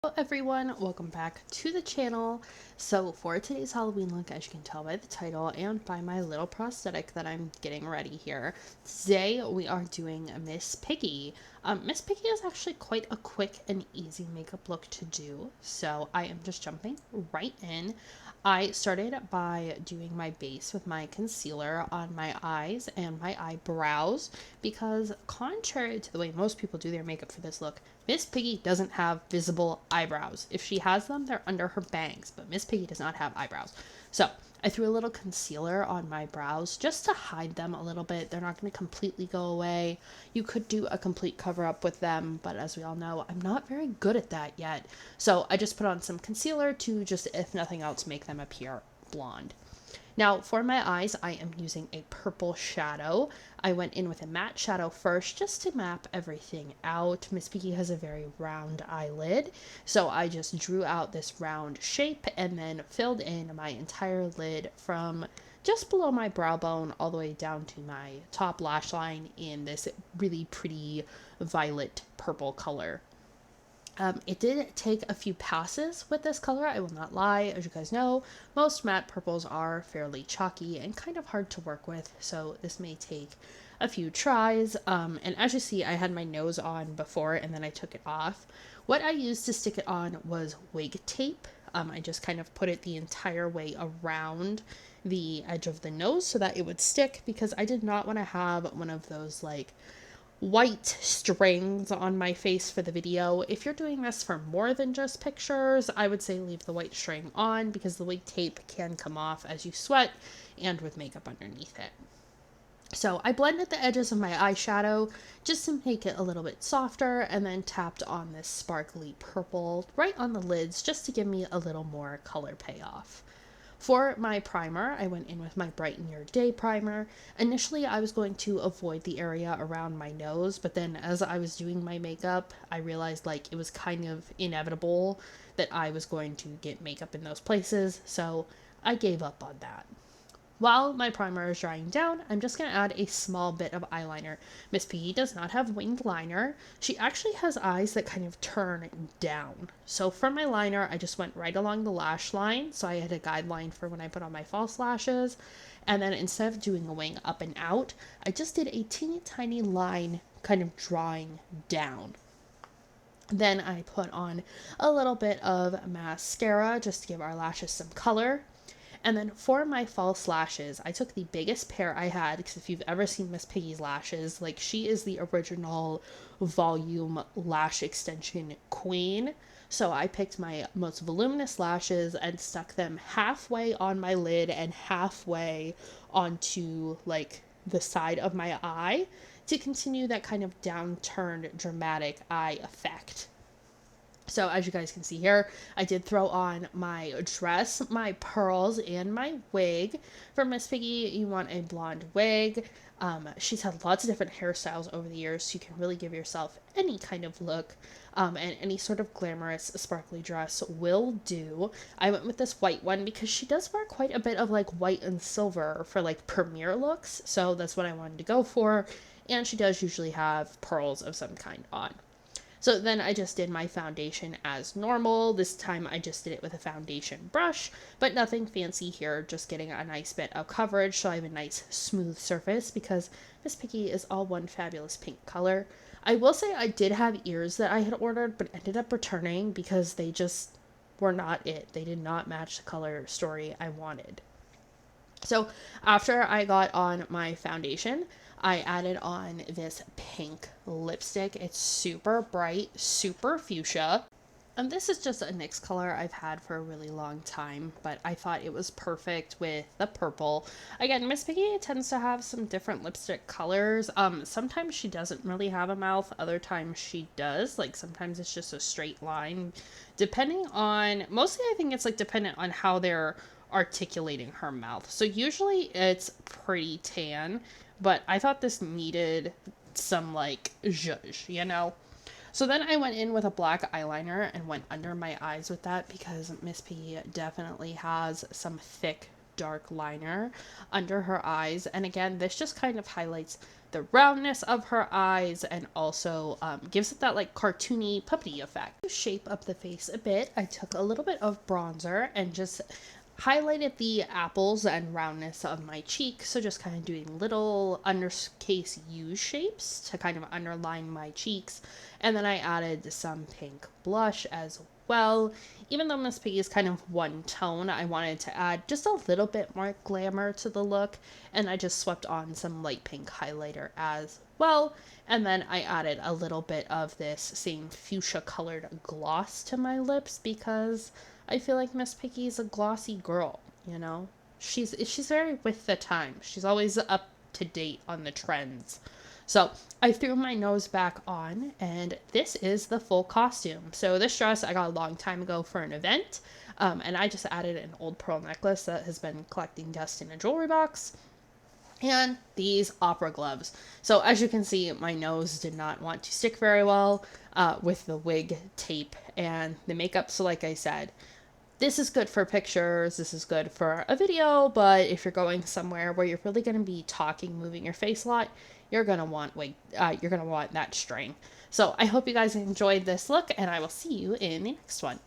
Hello everyone, welcome back to the channel. So for today's Halloween look, as you can tell by the title and by my little prosthetic that I'm getting ready here, today we are doing Miss Piggy. Miss Piggy is actually quite a quick and easy makeup look to do, so I am just jumping right in. I started by doing my base with my concealer on my eyes and my eyebrows because contrary to the way most people do their makeup for this look, Miss Piggy doesn't have visible eyebrows. If she has them, they're under her bangs, but Miss Piggy does not have eyebrows. So I threw a little concealer on my brows just to hide them a little bit. They're not going to completely go away. You could do a complete cover up with them, but as we all know, I'm not very good at that yet. So I just put on some concealer to just, if nothing else, make them appear blonde. Now for my eyes, I am using a purple shadow. I went in with a matte shadow first just to map everything out. Miss Piggy has a very round eyelid, so I just drew out this round shape and then filled in my entire lid from just below my brow bone all the way down to my top lash line in this really pretty violet purple color. It did take a few passes with this color, I will not lie. As you guys know, most matte purples are fairly chalky and kind of hard to work with, so this may take a few tries. And as you see, I had my nose on before and then I took it off. What I used to stick it on was wig tape. I just kind of put it the entire way around the edge of the nose so that it would stick, because I did not want to have one of those like white strings on my face for the video. If you're doing this for more than just pictures, I would say leave the white string on because the wig tape can come off as you sweat and with makeup underneath it. So I blended the edges of my eyeshadow just to make it a little bit softer and then tapped on this sparkly purple right on the lids just to give me a little more color payoff. For my primer, I went in with my Brighten Your Day primer. Initially, I was going to avoid the area around my nose, but then as I was doing my makeup, I realized like it was kind of inevitable that I was going to get makeup in those places, so I gave up on that. While my primer is drying down, I'm just going to add a small bit of eyeliner. Miss Piggy does not have winged liner. She actually has eyes that kind of turn down. So for my liner, I just went right along the lash line. So I had a guideline for when I put on my false lashes. And then instead of doing a wing up and out, I just did a teeny tiny line kind of drawing down. Then I put on a little bit of mascara just to give our lashes some color. And then for my false lashes, I took the biggest pair I had, because if you've ever seen Miss Piggy's lashes, like she is the original volume lash extension queen. So I picked my most voluminous lashes and stuck them halfway on my lid and halfway onto like the side of my eye to continue that kind of downturned dramatic eye effect. So as you guys can see here, I did throw on my dress, my pearls, and my wig. For Miss Piggy, you want a blonde wig. She's had lots of different hairstyles over the years, so you can really give yourself any kind of look. And any sort of glamorous, sparkly dress will do. I went with this white one because she does wear quite a bit of like white and silver for like premiere looks, so that's what I wanted to go for. And she does usually have pearls of some kind on. So then I just did my foundation as normal. This time I just did it with a foundation brush, but nothing fancy here, just getting a nice bit of coverage so I have a nice smooth surface because Miss Piggy is all one fabulous pink color. I will say I did have ears that I had ordered but ended up returning because they just were not it. They did not match the color story I wanted. So after I got on my foundation, I added on this pink lipstick. It's super bright, super fuchsia. And this is just a NYX color I've had for a really long time, but I thought it was perfect with the purple. Again, Miss Piggy tends to have some different lipstick colors. Sometimes she doesn't really have a mouth, other times she does. Like sometimes it's just a straight line. Depending on, mostly I think it's like dependent on how they're articulating her mouth. So usually it's pretty tan, but I thought this needed some like zhuzh, you know? So then I went in with a black eyeliner and went under my eyes with that because Miss Piggy definitely has some thick, dark liner under her eyes. And again, this just kind of highlights the roundness of her eyes and also gives it that like cartoony puppety effect. To shape up the face a bit, I took a little bit of bronzer and just highlighted the apples and roundness of my cheek. So just kind of doing little undercase U shapes to kind of underline my cheeks. And then I added some pink blush as well. Even though Miss Piggy is kind of one tone, I wanted to add just a little bit more glamour to the look. And I just swept on some light pink highlighter as well. And then I added a little bit of this same fuchsia colored gloss to my lips because I feel like Miss Piggy is a glossy girl, you know? She's very with the time. She's always up to date on the trends. So I threw my nose back on, and this is the full costume. So this dress I got a long time ago for an event, and I just added an old pearl necklace that has been collecting dust in a jewelry box, and these opera gloves. So as you can see, my nose did not want to stick very well with the wig tape and the makeup. So like I said, this is good for pictures, this is good for a video, but if you're going somewhere where you're really going to be talking, moving your face a lot, you're going to want that string. So I hope you guys enjoyed this look, and I will see you in the next one.